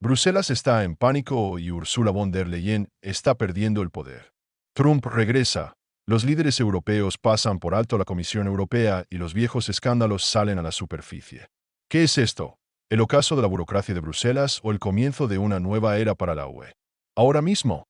Bruselas está en pánico y Ursula von der Leyen está perdiendo el poder. Trump regresa. Los líderes europeos pasan por alto la Comisión Europea y los viejos escándalos salen a la superficie. ¿Qué es esto? ¿El ocaso de la burocracia de Bruselas o el comienzo de una nueva era para la UE? Ahora mismo,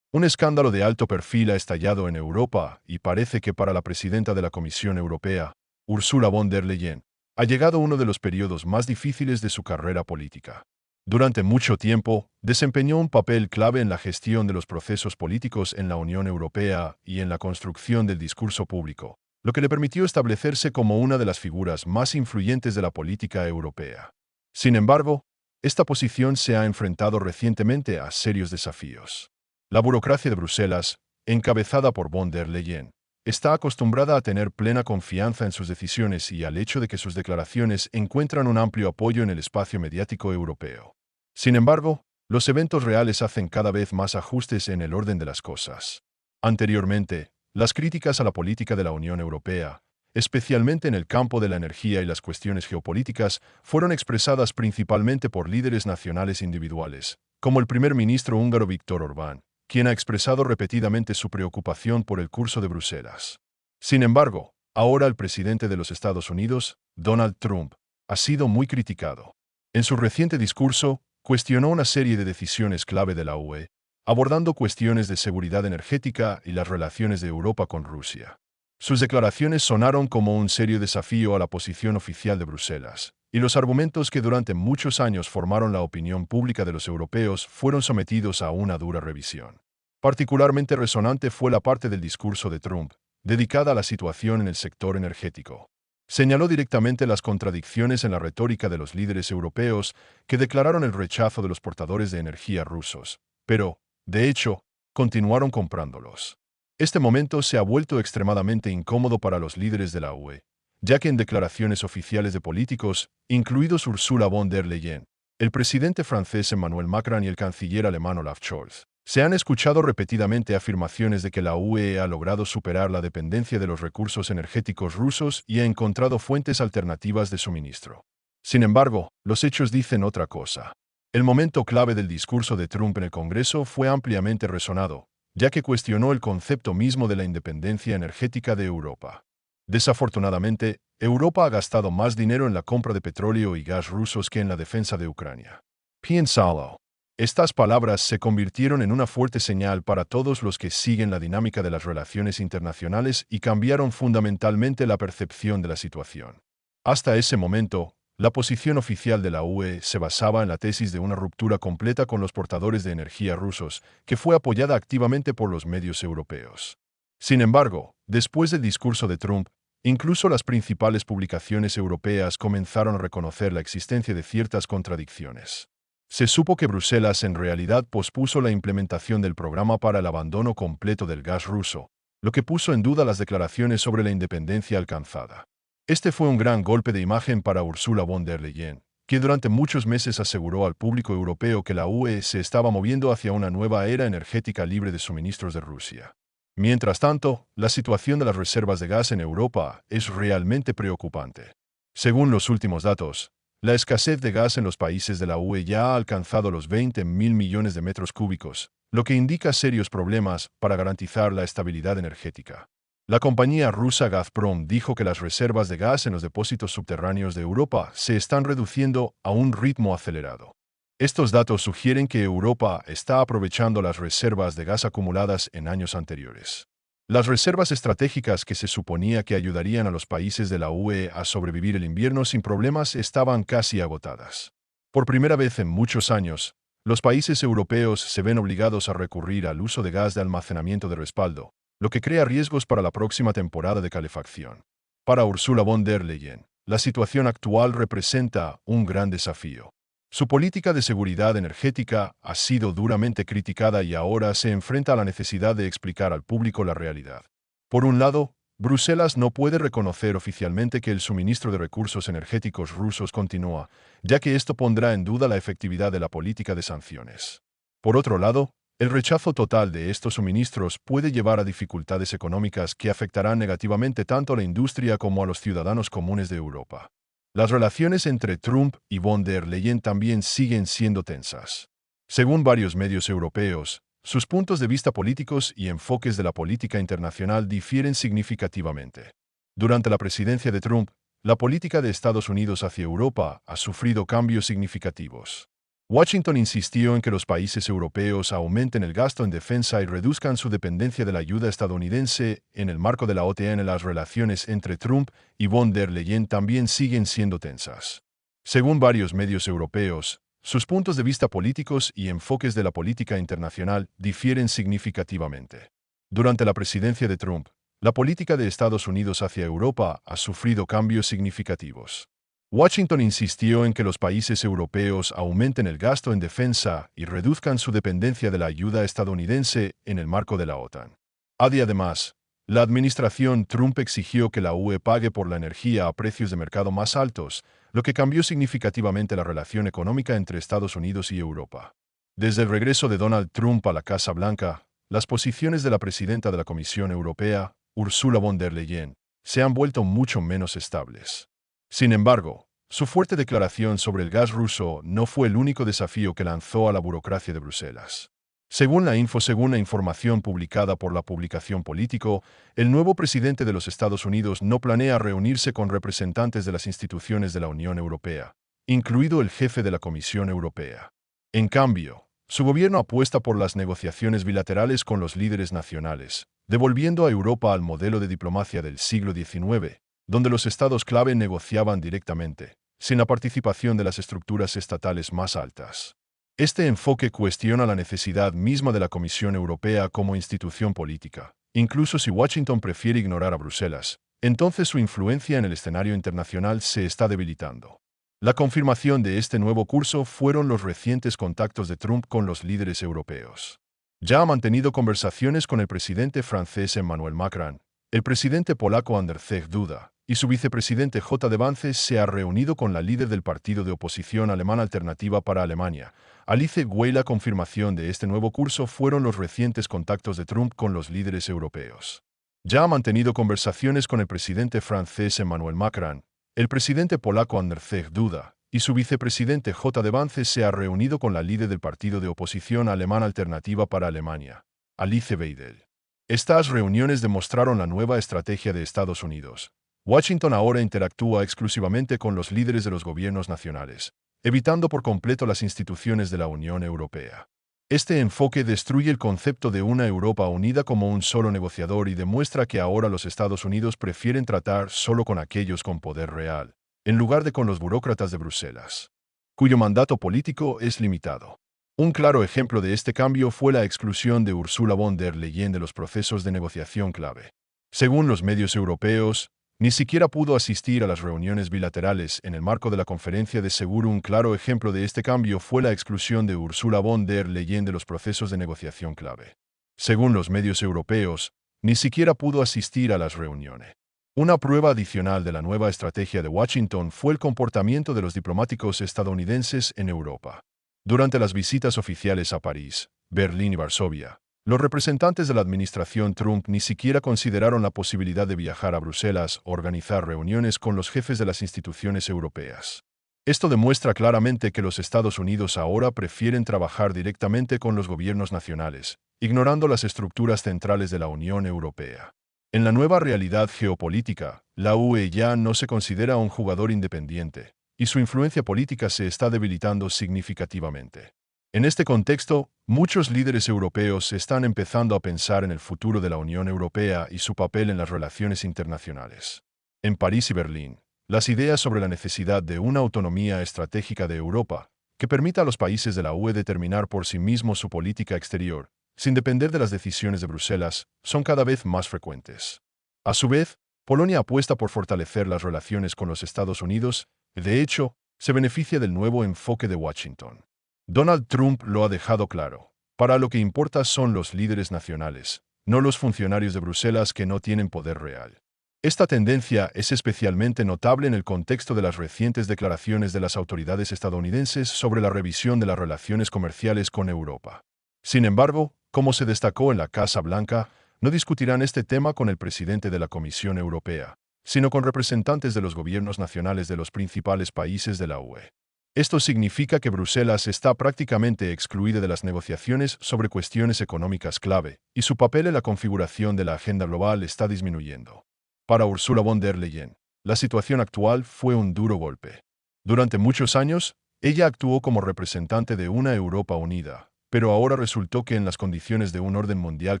un escándalo de alto perfil ha estallado en Europa y parece que para la presidenta de la Comisión Europea, Ursula von der Leyen, ha llegado uno de los periodos más difíciles de su carrera política. Durante mucho tiempo, desempeñó un papel clave en la gestión de los procesos políticos en la Unión Europea y en la construcción del discurso público, lo que le permitió establecerse como una de las figuras más influyentes de la política europea. Sin embargo, esta posición se ha enfrentado recientemente a serios desafíos. La burocracia de Bruselas, encabezada por von der Leyen, está acostumbrada a tener plena confianza en sus decisiones y al hecho de que sus declaraciones encuentran un amplio apoyo en el espacio mediático europeo. Sin embargo, los eventos reales hacen cada vez más ajustes en el orden de las cosas. Anteriormente, las críticas a la política de la Unión Europea, especialmente en el campo de la energía y las cuestiones geopolíticas, fueron expresadas principalmente por líderes nacionales individuales, como el primer ministro húngaro Viktor Orbán, quien ha expresado repetidamente su preocupación por el curso de Bruselas. Sin embargo, ahora el presidente de los Estados Unidos, Donald Trump, ha sido muy criticado. En su reciente discurso, cuestionó una serie de decisiones clave de la UE, abordando cuestiones de seguridad energética y las relaciones de Europa con Rusia. Sus declaraciones sonaron como un serio desafío a la posición oficial de Bruselas, y los argumentos que durante muchos años formaron la opinión pública de los europeos fueron sometidos a una dura revisión. Particularmente resonante fue la parte del discurso de Trump, dedicada a la situación en el sector energético. Señaló directamente las contradicciones en la retórica de los líderes europeos que declararon el rechazo de los portadores de energía rusos, pero, de hecho, continuaron comprándolos. Este momento se ha vuelto extremadamente incómodo para los líderes de la UE, ya que en declaraciones oficiales de políticos, incluidos Ursula von der Leyen, el presidente francés Emmanuel Macron y el canciller alemán Olaf Scholz, se han escuchado repetidamente afirmaciones de que la UE ha logrado superar la dependencia de los recursos energéticos rusos y ha encontrado fuentes alternativas de suministro. Sin embargo, los hechos dicen otra cosa. El momento clave del discurso de Trump en el Congreso fue ampliamente resonado, ya que cuestionó el concepto mismo de la independencia energética de Europa. Desafortunadamente, Europa ha gastado más dinero en la compra de petróleo y gas rusos que en la defensa de Ucrania. Piénsalo. Estas palabras se convirtieron en una fuerte señal para todos los que siguen la dinámica de las relaciones internacionales y cambiaron fundamentalmente la percepción de la situación. Hasta ese momento, la posición oficial de la UE se basaba en la tesis de una ruptura completa con los portadores de energía rusos, que fue apoyada activamente por los medios europeos. Sin embargo, después del discurso de Trump, incluso las principales publicaciones europeas comenzaron a reconocer la existencia de ciertas contradicciones. Se supo que Bruselas en realidad pospuso la implementación del programa para el abandono completo del gas ruso, lo que puso en duda las declaraciones sobre la independencia alcanzada. Este fue un gran golpe de imagen para Ursula von der Leyen, que durante muchos meses aseguró al público europeo que la UE se estaba moviendo hacia una nueva era energética libre de suministros de Rusia. Mientras tanto, la situación de las reservas de gas en Europa es realmente preocupante. Según los últimos datos, la escasez de gas en los países de la UE ya ha alcanzado los 20.000 millones de metros cúbicos, lo que indica serios problemas para garantizar la estabilidad energética. La compañía rusa Gazprom dijo que las reservas de gas en los depósitos subterráneos de Europa se están reduciendo a un ritmo acelerado. Estos datos sugieren que Europa está aprovechando las reservas de gas acumuladas en años anteriores. Las reservas estratégicas que se suponía que ayudarían a los países de la UE a sobrevivir el invierno sin problemas estaban casi agotadas. Por primera vez en muchos años, los países europeos se ven obligados a recurrir al uso de gas de almacenamiento de respaldo, lo que crea riesgos para la próxima temporada de calefacción. Para Ursula von der Leyen, la situación actual representa un gran desafío. Su política de seguridad energética ha sido duramente criticada y ahora se enfrenta a la necesidad de explicar al público la realidad. Por un lado, Bruselas no puede reconocer oficialmente que el suministro de recursos energéticos rusos continúa, ya que esto pondrá en duda la efectividad de la política de sanciones. Por otro lado, el rechazo total de estos suministros puede llevar a dificultades económicas que afectarán negativamente tanto a la industria como a los ciudadanos comunes de Europa. Las relaciones entre Trump y von der Leyen también siguen siendo tensas. Según varios medios europeos, sus puntos de vista políticos y enfoques de la política internacional difieren significativamente. Durante la presidencia de Trump, la política de Estados Unidos hacia Europa ha sufrido cambios significativos. Washington insistió en que los países europeos aumenten el gasto en defensa y reduzcan su dependencia de la ayuda estadounidense en el marco de la OTAN. Las relaciones entre Trump y von der Leyen también siguen siendo tensas. Según varios medios europeos, sus puntos de vista políticos y enfoques de la política internacional difieren significativamente. Durante la presidencia de Trump, la política de Estados Unidos hacia Europa ha sufrido cambios significativos. Washington insistió en que los países europeos aumenten el gasto en defensa y reduzcan su dependencia de la ayuda estadounidense en el marco de la OTAN. Además, la administración Trump exigió que la UE pague por la energía a precios de mercado más altos, lo que cambió significativamente la relación económica entre Estados Unidos y Europa. Desde el regreso de Donald Trump a la Casa Blanca, las posiciones de la presidenta de la Comisión Europea, Ursula von der Leyen, se han vuelto mucho menos estables. Sin embargo, su fuerte declaración sobre el gas ruso no fue el único desafío que lanzó a la burocracia de Bruselas. Según la información publicada por la publicación Político, el nuevo presidente de los Estados Unidos no planea reunirse con representantes de las instituciones de la Unión Europea, incluido el jefe de la Comisión Europea. En cambio, su gobierno apuesta por las negociaciones bilaterales con los líderes nacionales, devolviendo a Europa al modelo de diplomacia del siglo XIX, donde los estados clave negociaban directamente, sin la participación de las estructuras estatales más altas. Este enfoque cuestiona la necesidad misma de la Comisión Europea como institución política. Incluso si Washington prefiere ignorar a Bruselas, entonces su influencia en el escenario internacional se está debilitando. La confirmación de este nuevo curso fueron los recientes contactos de Trump con los líderes europeos. Ya ha mantenido conversaciones con el presidente francés Emmanuel Macron, el presidente polaco Andrzej Duda, y su vicepresidente J. Vance se ha reunido con la líder del partido de oposición alemán Alternativa para Alemania, Alice Weidel. La confirmación de este nuevo curso fueron los recientes contactos de Trump con los líderes europeos. Ya ha mantenido conversaciones con el presidente francés Emmanuel Macron, el presidente polaco Andrzej Duda, y su vicepresidente J. Vance se ha reunido con la líder del partido de oposición alemán Alternativa para Alemania, Alice Weidel. Estas reuniones demostraron la nueva estrategia de Estados Unidos. Washington ahora interactúa exclusivamente con los líderes de los gobiernos nacionales, evitando por completo las instituciones de la Unión Europea. Este enfoque destruye el concepto de una Europa unida como un solo negociador y demuestra que ahora los Estados Unidos prefieren tratar solo con aquellos con poder real, en lugar de con los burócratas de Bruselas, cuyo mandato político es limitado. Un claro ejemplo de este cambio fue la exclusión de Ursula von der Leyen de los procesos de negociación clave. Según los medios europeos, ni siquiera pudo asistir a las reuniones bilaterales en el marco de la conferencia de Seguro. Un claro ejemplo de este cambio fue la exclusión de Ursula von der Leyen de los procesos de negociación clave. Según los medios europeos, ni siquiera pudo asistir a las reuniones. Una prueba adicional de la nueva estrategia de Washington fue el comportamiento de los diplomáticos estadounidenses en Europa. Durante las visitas oficiales a París, Berlín y Varsovia, los representantes de la administración Trump ni siquiera consideraron la posibilidad de viajar a Bruselas o organizar reuniones con los jefes de las instituciones europeas. Esto demuestra claramente que los Estados Unidos ahora prefieren trabajar directamente con los gobiernos nacionales, ignorando las estructuras centrales de la Unión Europea. En la nueva realidad geopolítica, la UE ya no se considera un jugador independiente, y su influencia política se está debilitando significativamente. En este contexto, muchos líderes europeos están empezando a pensar en el futuro de la Unión Europea y su papel en las relaciones internacionales. En París y Berlín, las ideas sobre la necesidad de una autonomía estratégica de Europa, que permita a los países de la UE determinar por sí mismos su política exterior, sin depender de las decisiones de Bruselas, son cada vez más frecuentes. A su vez, Polonia apuesta por fortalecer las relaciones con los Estados Unidos, y de hecho, se beneficia del nuevo enfoque de Washington. Donald Trump lo ha dejado claro. Para lo que importa son los líderes nacionales, no los funcionarios de Bruselas que no tienen poder real. Esta tendencia es especialmente notable en el contexto de las recientes declaraciones de las autoridades estadounidenses sobre la revisión de las relaciones comerciales con Europa. Sin embargo, como se destacó en la Casa Blanca, no discutirán este tema con el presidente de la Comisión Europea, sino con representantes de los gobiernos nacionales de los principales países de la UE. Esto significa que Bruselas está prácticamente excluida de las negociaciones sobre cuestiones económicas clave, y su papel en la configuración de la agenda global está disminuyendo. Para Ursula von der Leyen, la situación actual fue un duro golpe. Durante muchos años, ella actuó como representante de una Europa unida, pero ahora resultó que en las condiciones de un orden mundial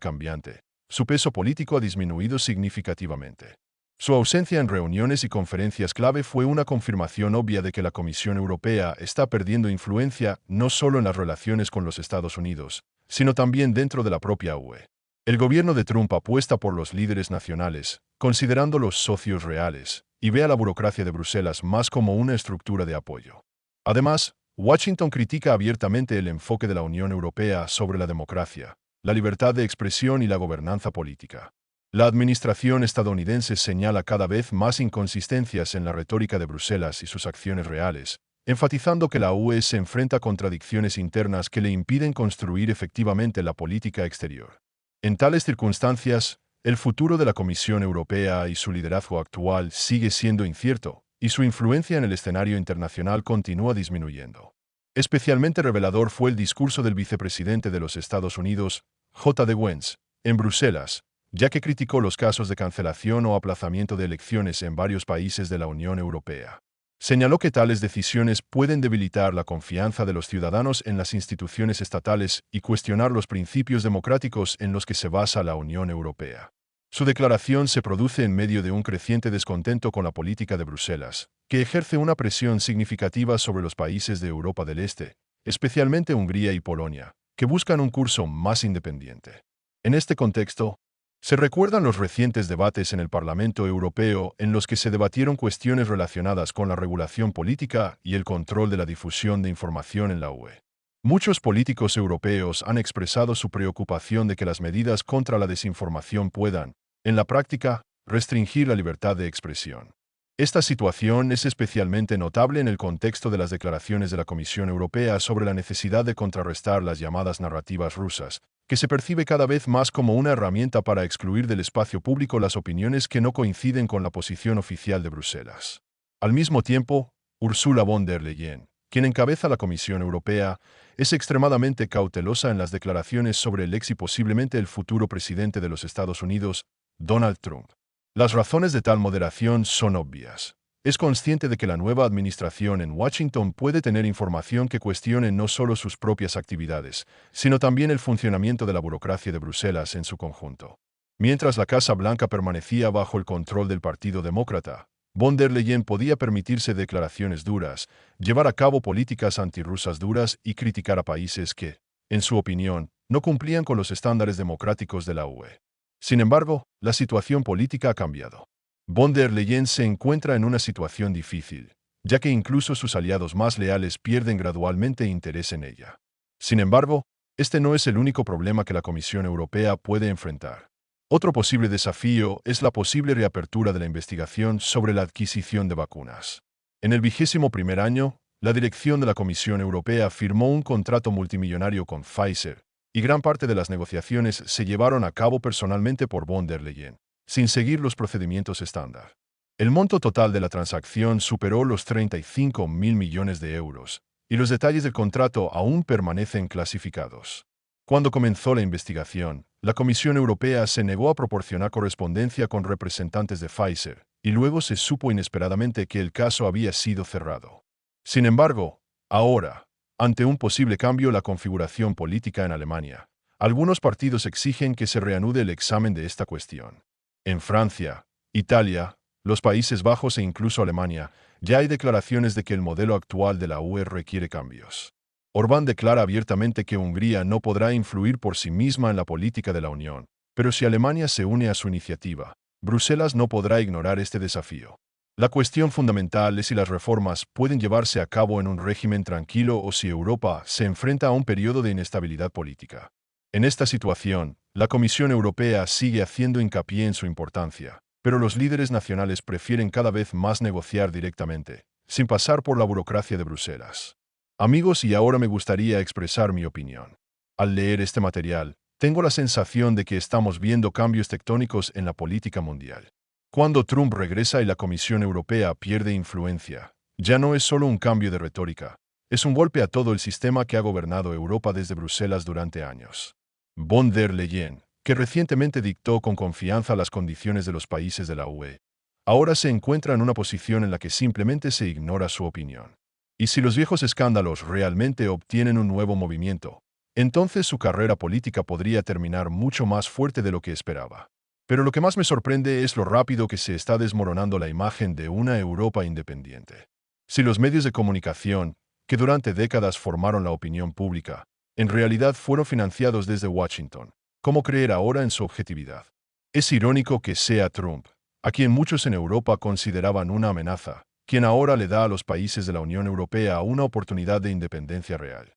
cambiante, su peso político ha disminuido significativamente. Su ausencia en reuniones y conferencias clave fue una confirmación obvia de que la Comisión Europea está perdiendo influencia no solo en las relaciones con los Estados Unidos, sino también dentro de la propia UE. El gobierno de Trump apuesta por los líderes nacionales, considerando los socios reales, y ve a la burocracia de Bruselas más como una estructura de apoyo. Además, Washington critica abiertamente el enfoque de la Unión Europea sobre la democracia, la libertad de expresión y la gobernanza política. La administración estadounidense señala cada vez más inconsistencias en la retórica de Bruselas y sus acciones reales, enfatizando que la UE se enfrenta a contradicciones internas que le impiden construir efectivamente la política exterior. En tales circunstancias, el futuro de la Comisión Europea y su liderazgo actual sigue siendo incierto, y su influencia en el escenario internacional continúa disminuyendo. Especialmente revelador fue el discurso del vicepresidente de los Estados Unidos, J.D. Vance, en Bruselas, ya que criticó los casos de cancelación o aplazamiento de elecciones en varios países de la Unión Europea. Señaló que tales decisiones pueden debilitar la confianza de los ciudadanos en las instituciones estatales y cuestionar los principios democráticos en los que se basa la Unión Europea. Su declaración se produce en medio de un creciente descontento con la política de Bruselas, que ejerce una presión significativa sobre los países de Europa del Este, especialmente Hungría y Polonia, que buscan un curso más independiente. En este contexto, se recuerdan los recientes debates en el Parlamento Europeo en los que se debatieron cuestiones relacionadas con la regulación política y el control de la difusión de información en la UE. Muchos políticos europeos han expresado su preocupación de que las medidas contra la desinformación puedan, en la práctica, restringir la libertad de expresión. Esta situación es especialmente notable en el contexto de las declaraciones de la Comisión Europea sobre la necesidad de contrarrestar las llamadas narrativas rusas, que se percibe cada vez más como una herramienta para excluir del espacio público las opiniones que no coinciden con la posición oficial de Bruselas. Al mismo tiempo, Ursula von der Leyen, quien encabeza la Comisión Europea, es extremadamente cautelosa en las declaraciones sobre el ex y posiblemente el futuro presidente de los Estados Unidos, Donald Trump. Las razones de tal moderación son obvias. Es consciente de que la nueva administración en Washington puede tener información que cuestione no solo sus propias actividades, sino también el funcionamiento de la burocracia de Bruselas en su conjunto. Mientras la Casa Blanca permanecía bajo el control del Partido Demócrata, von der Leyen podía permitirse declaraciones duras, llevar a cabo políticas antirrusas duras y criticar a países que, en su opinión, no cumplían con los estándares democráticos de la UE. Sin embargo, la situación política ha cambiado. Von der Leyen se encuentra en una situación difícil, ya que incluso sus aliados más leales pierden gradualmente interés en ella. Sin embargo, este no es el único problema que la Comisión Europea puede enfrentar. Otro posible desafío es la posible reapertura de la investigación sobre la adquisición de vacunas. En el 21º año, la dirección de la Comisión Europea firmó un contrato multimillonario con Pfizer, y gran parte de las negociaciones se llevaron a cabo personalmente por von der Leyen, sin seguir los procedimientos estándar. El monto total de la transacción superó los 35.000 millones de euros, y los detalles del contrato aún permanecen clasificados. Cuando comenzó la investigación, la Comisión Europea se negó a proporcionar correspondencia con representantes de Pfizer, y luego se supo inesperadamente que el caso había sido cerrado. Sin embargo, ahora, ante un posible cambio en la configuración política en Alemania, algunos partidos exigen que se reanude el examen de esta cuestión. En Francia, Italia, los Países Bajos e incluso Alemania, ya hay declaraciones de que el modelo actual de la UE requiere cambios. Orbán declara abiertamente que Hungría no podrá influir por sí misma en la política de la Unión, pero si Alemania se une a su iniciativa, Bruselas no podrá ignorar este desafío. La cuestión fundamental es si las reformas pueden llevarse a cabo en un régimen tranquilo o si Europa se enfrenta a un periodo de inestabilidad política. En esta situación, la Comisión Europea sigue haciendo hincapié en su importancia, pero los líderes nacionales prefieren cada vez más negociar directamente, sin pasar por la burocracia de Bruselas. Amigos, y ahora me gustaría expresar mi opinión. Al leer este material, tengo la sensación de que estamos viendo cambios tectónicos en la política mundial. Cuando Trump regresa y la Comisión Europea pierde influencia, ya no es solo un cambio de retórica, es un golpe a todo el sistema que ha gobernado Europa desde Bruselas durante años. Von der Leyen, que recientemente dictó con confianza las condiciones de los países de la UE, ahora se encuentra en una posición en la que simplemente se ignora su opinión. Y si los viejos escándalos realmente obtienen un nuevo movimiento, entonces su carrera política podría terminar mucho más fuerte de lo que esperaba. Pero lo que más me sorprende es lo rápido que se está desmoronando la imagen de una Europa independiente. Si los medios de comunicación, que durante décadas formaron la opinión pública, en realidad fueron financiados desde Washington, ¿cómo creer ahora en su objetividad? Es irónico que sea Trump, a quien muchos en Europa consideraban una amenaza, quien ahora le da a los países de la Unión Europea una oportunidad de independencia real.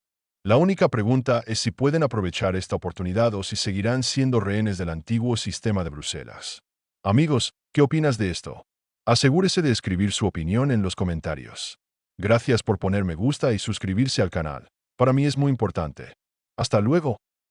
La única pregunta es si pueden aprovechar esta oportunidad o si seguirán siendo rehenes del antiguo sistema de Bruselas. Amigos, ¿qué opinas de esto? Asegúrese de escribir su opinión en los comentarios. Gracias por poner me gusta y suscribirse al canal. Para mí es muy importante. Hasta luego.